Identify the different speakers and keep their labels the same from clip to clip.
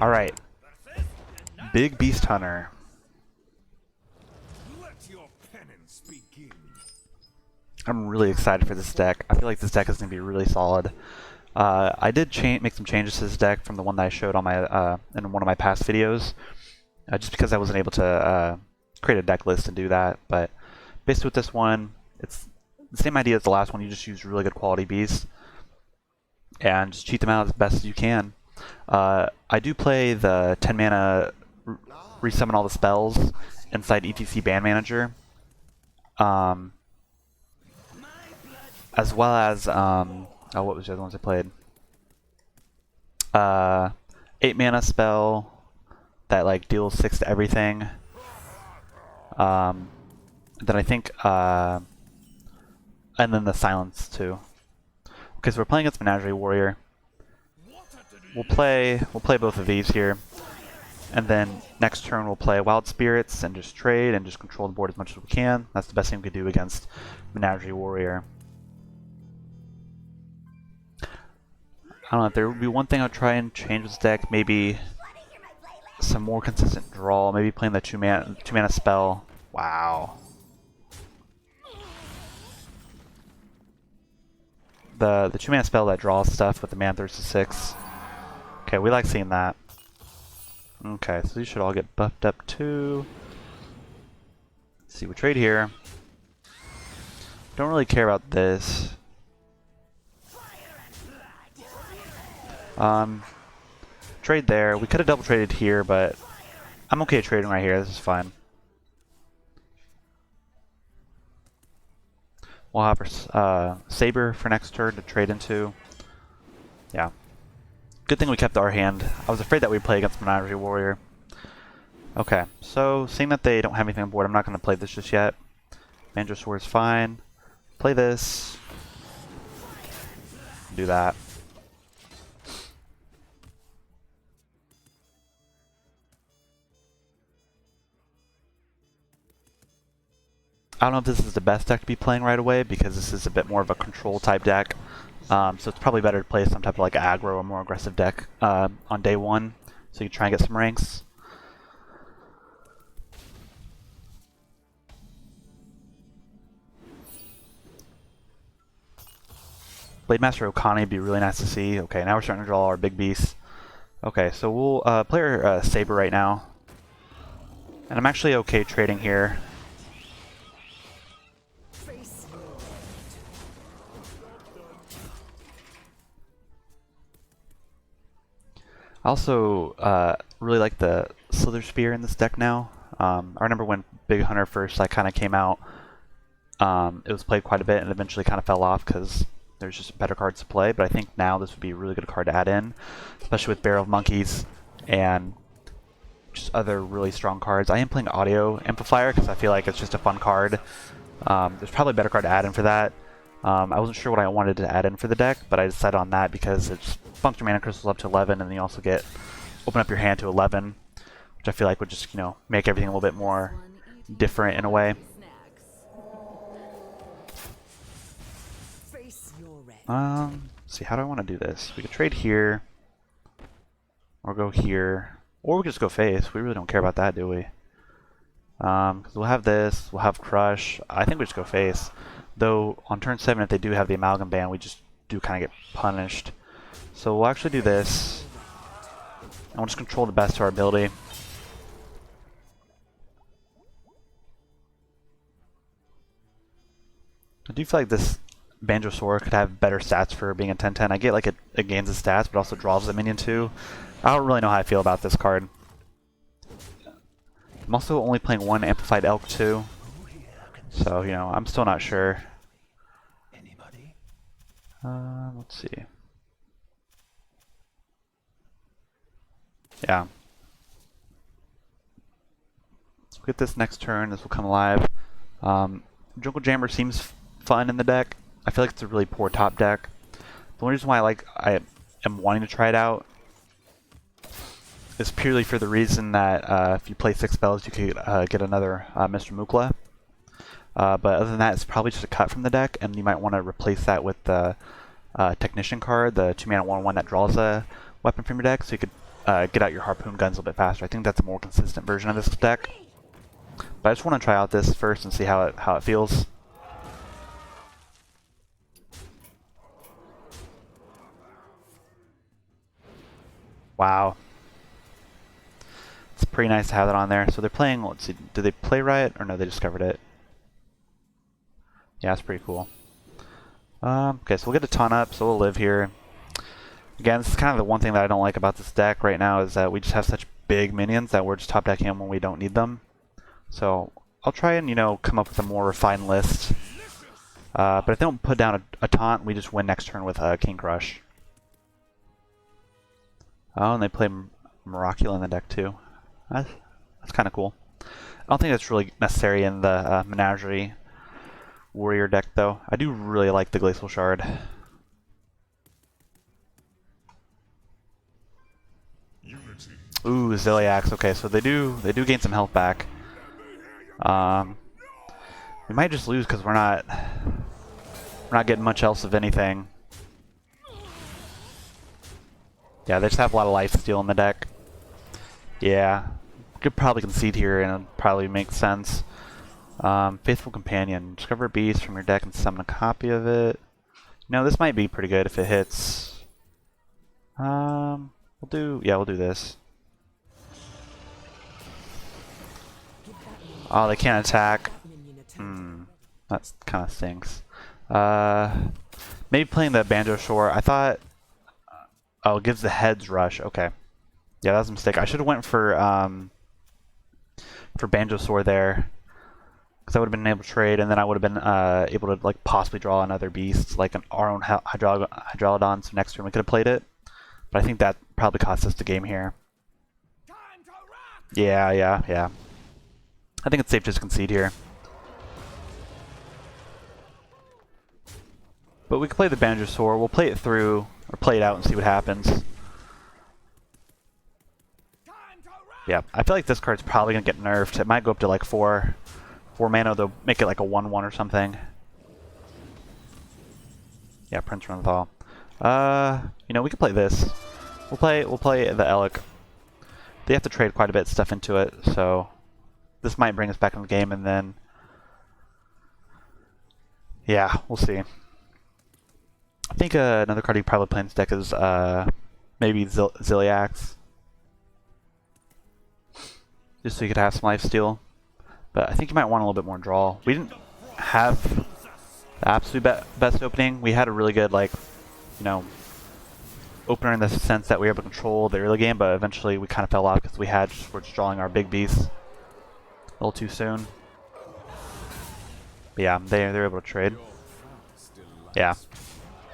Speaker 1: Alright. Big Beast Hunter. I'm really excited for this deck. I feel like this deck is going to be really solid. I did make some changes to this deck from the one that I showed on my in one of my past videos, just because I wasn't able to create a deck list and do that. But basically with this one, it's the same idea as the last one. You just use really good quality beasts and just cheat them out as best as you can. I do play the 10 mana resummon all the spells inside ETC Band Manager, as well as oh, what was the other ones I played? 8 mana spell that like deals 6 to everything. Then I think and then the silence too. Okay, so we're playing against Menagerie Warrior. We'll play both of these here, and then next turn we'll play Wild Spirits and just trade and just control the board as much as we can. That's the best thing we could do against Menagerie Warrior. I don't know, if there would be one thing I'd try and change this deck, maybe some more consistent draw, maybe playing the 2 mana spell. Wow. The 2 mana spell that draws stuff with the Mana Thirst to 6. Okay, we like seeing that. Okay, so these should all get buffed up too. Let's see, we trade here. Don't really care about this. Trade there. We could have double traded here, but I'm okay trading right here. This is fine. We'll have our Saber for next turn to trade into. Yeah. Good thing we kept our hand. I was afraid that we'd play against Menagerie Warrior. Okay, so seeing that they don't have anything on board, I'm not going to play this just yet. Banjo Sword is fine. Play this. Do that. I don't know if this is the best deck to be playing right away, because this is a bit more of a control type deck. So it's probably better to play some type of like aggro or more aggressive deck on day one, so you can try and get some ranks. Blade Master Okani would be really nice to see. Okay, now we're starting to draw our big beasts. Okay, so we'll play our Saber right now. And I'm actually okay trading here. I also really like the Slither Spear in this deck now. I remember when Big Hunter first kind of came out, it was played quite a bit and eventually kind of fell off because there's just better cards to play. But I think now this would be a really good card to add in, especially with Barrel of Monkeys and just other really strong cards. I am playing Audio Amplifier because I feel like it's just a fun card. There's probably a better card to add in for that. I wasn't sure what I wanted to add in for the deck, but I decided on that because it's bumps your mana crystals up to 11, and then you also get open up your hand to 11, which I feel like would just, you know, make everything a little bit more different in a way. Let's see, how do I want to do this? We could trade here, or go here, or we could just go face. We really don't care about that, do we? Because we'll have this, we'll have Crush. I think we just go face. Though on turn 7, if they do have the Amalgam Ban, we just do kind of get punished. So we'll actually do this, and we'll just control the best to our ability. I do feel like this Banjo Sword could have better stats for being a 10-10. I get like it gains the stats, but also draws the minion too. I don't really know how I feel about this card. I'm also only playing one Amplified Elk too, so, you know, I'm still not sure. Let's see. Yeah. We'll get this next turn. This will come alive. Jungle Jammer seems fun in the deck. I feel like it's a really poor top deck. The only reason why I am wanting to try it out is purely for the reason that if you play 6 spells, you could get another Mr. Mukla. But other than that, it's probably just a cut from the deck, and you might want to replace that with the Technician card, the 2 mana 1/1 that draws a weapon from your deck, so you could get out your harpoon guns a little bit faster. I think that's a more consistent version of this deck. But I just want to try out this first and see how it feels. Wow. It's pretty nice to have that on there. So they're playing, let's see, did they play Riot? Or no, they discovered it. Yeah, it's pretty cool. Okay, so we'll get a ton up, so we'll live here. Again, this is kind of the one thing that I don't like about this deck right now is that we just have such big minions that we're just top decking them when we don't need them. So I'll try and, you know, come up with a more refined list. But if they don't put down a taunt, we just win next turn with King Crush. Oh, and they play Miracula in the deck too. That's kind of cool. I don't think that's really necessary in the Menagerie Warrior deck, though. I do really like the Glacial Shard. Ooh, Ziliax. Okay, so they do gain some health back. We might just lose because we're not getting much else of anything. Yeah, they just have a lot of life steal in the deck. Yeah, could probably concede here and it'll probably make sense. Faithful Companion. Discover a beast from your deck and summon a copy of it. No, this might be pretty good if it hits. We'll do this. Oh, they can't attack. That kind of stinks. Maybe playing the Banjo Shore. I thought. Oh, it gives the heads rush. Okay. Yeah, that was a mistake. I should have went for Banjo Sword there, because I would have been able to trade, and then I would have been able to like possibly draw another beast, like our own Hydralodon. So next turn we could have played it, but I think that probably cost us the game here. Yeah. I think it's safe to just concede here. But we can play the Banjo Sword. We'll play it through, or play it out and see what happens. Yeah, I feel like this card's probably going to get nerfed. It might go up to like 4 mana. They'll make it like a 1/1 or something. Yeah, Prince Renthal. You know, we could play this. We'll play the Elec. They have to trade quite a bit of stuff into it, so this might bring us back in the game, and then yeah, we'll see. I think another card you probably play in this deck is maybe Ziliax. Just so you could have some lifesteal. But I think you might want a little bit more draw. We didn't have the absolute best opening. We had a really good, like, you know, opener in the sense that we were able to control the early game, but eventually we kind of fell off because we're just drawing our big beasts a little too soon. But yeah, they're able to trade. Yeah,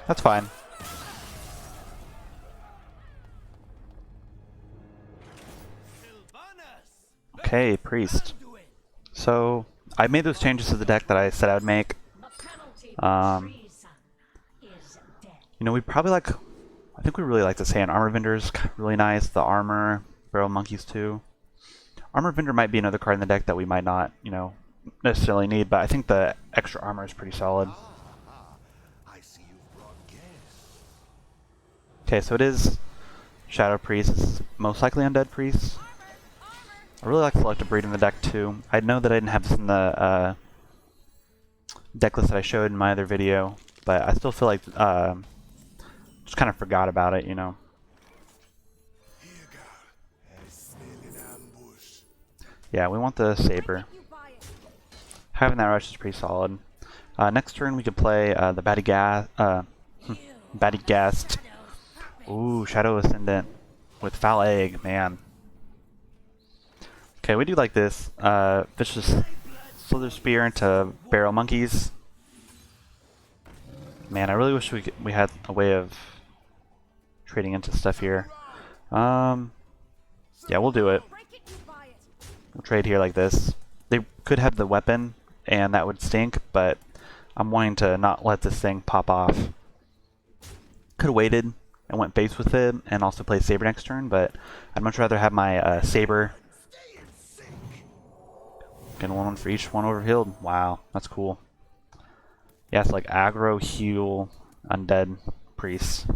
Speaker 1: that's fine. Okay, Priest. So I made those changes to the deck that I said I would make. You know, we probably like. I think we really like this hand. Armor Vendor's really nice. The armor, Barrel Monkeys too. Armor Vendor might be another card in the deck that we might not, you know, necessarily need, but I think the extra armor is pretty solid. Okay, so it is Shadow Priest. It's most likely Undead Priest. I really like Selective Breed in the deck too. I know that I didn't have this in the deck list that I showed in my other video, but I still feel like just kind of forgot about it, you know. Yeah, we want the Saber. Having that rush is pretty solid. Next turn we could play the Battygast. Ooh, Shadow Ascendant with Foul Egg, man. Okay, we do like this. Vicious Slither Spear into Barrel Monkeys. Man, I really wish we had a way of trading into stuff here. Yeah, we'll do it. We'll trade here like this. They could have the weapon, and that would stink, but I'm wanting to not let this thing pop off. Could have waited and went base with it, and also play Saber next turn, but I'd much rather have my Saber. Getting one for each one overhealed. Wow, that's cool. Yeah, it's like aggro, heal, undead, priest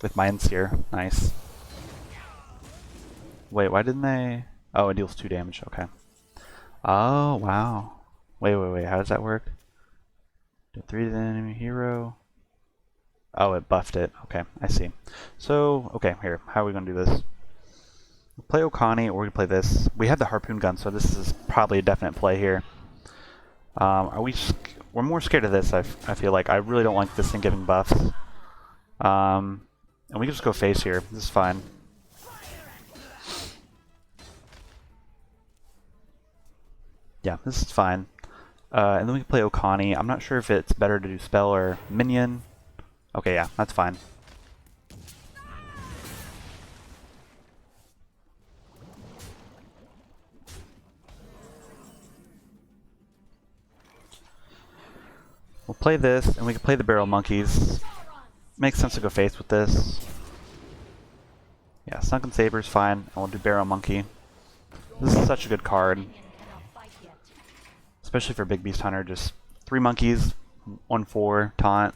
Speaker 1: with Mind Seer. Nice. Wait, why didn't they? Oh, it deals 2 damage. Okay. Oh, wow. Wait. How does that work? Do 3 to the enemy hero. Oh, it buffed it. Okay, I see. So, okay, here. How are we going to do this? We'll play Okani, or we can play this. We have the Harpoon Gun, so this is probably a definite play here. We're more scared of this, I feel like. I really don't like this thing giving buffs. And we can just go face here. This is fine. Yeah, this is fine. And then we can play Okani. I'm not sure if it's better to do spell or minion. Okay, yeah, that's fine. We'll play this, and we can play the Barrel Monkeys. Makes sense to go face with this. Yeah, Sunken Saber's fine, and we'll do Barrel Monkey. This is such a good card. Especially for Big Beast Hunter, just 3 monkeys, 1/4, taunt.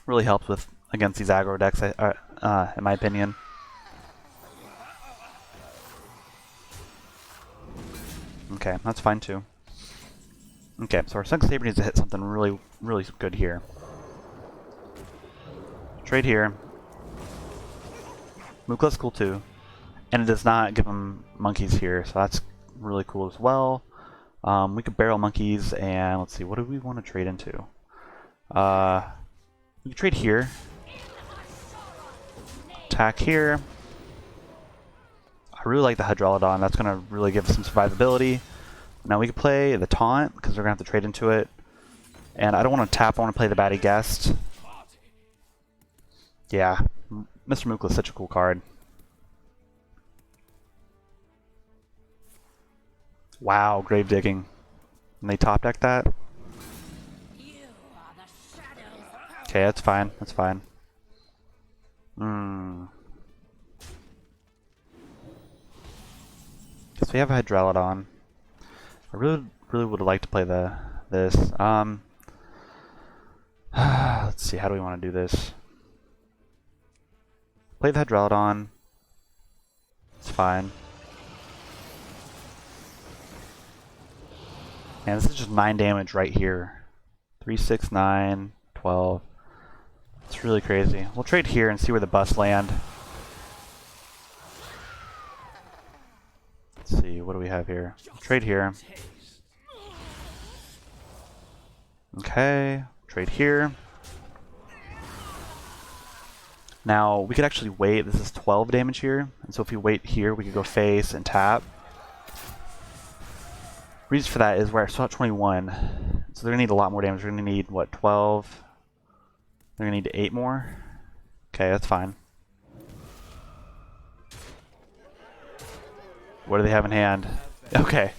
Speaker 1: Really helps with against these aggro decks, in my opinion. Okay, that's fine too. Okay, so our Sunken Saber needs to hit something really, really good here. Trade here. Mukla's cool too. And it does not give him monkeys here, so that's really cool as well. We could Barrel Monkeys, and let's see, what do we want to trade into? We can trade here. Attack here. I really like the Hydralodon. That's going to really give us some survivability. Now we can play the Taunt, because we're going to have to trade into it. And I don't want to tap, I want to play the Batty Guest. Yeah, Mr. Mukla is such a cool card. Wow, Grave Digging. And they top deck that? Okay, that's fine, that's fine. Guess we have a Hydralodon. I really would like to play this. Let's see, how do we want to do this? Play the Hydralodon. It's fine. And this is just 9 damage right here. 3, 6, 9, 12. It's really crazy. We'll trade here and see where the buffs land. Let's see, what do we have here? We'll trade here. Okay, trade here. Now, we could actually wait. This is 12 damage here. And so if we wait here, we could go face and tap. Reason for that is we're still at 21. So they're going to need a lot more damage. They're going to need, what, 12? They're going to need 8 more? Okay, that's fine. What do they have in hand? Okay,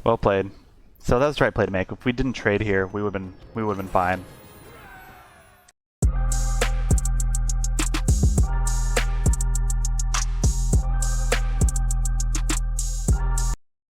Speaker 1: well played. So that was the right play to make. If we didn't trade here, we would have been fine.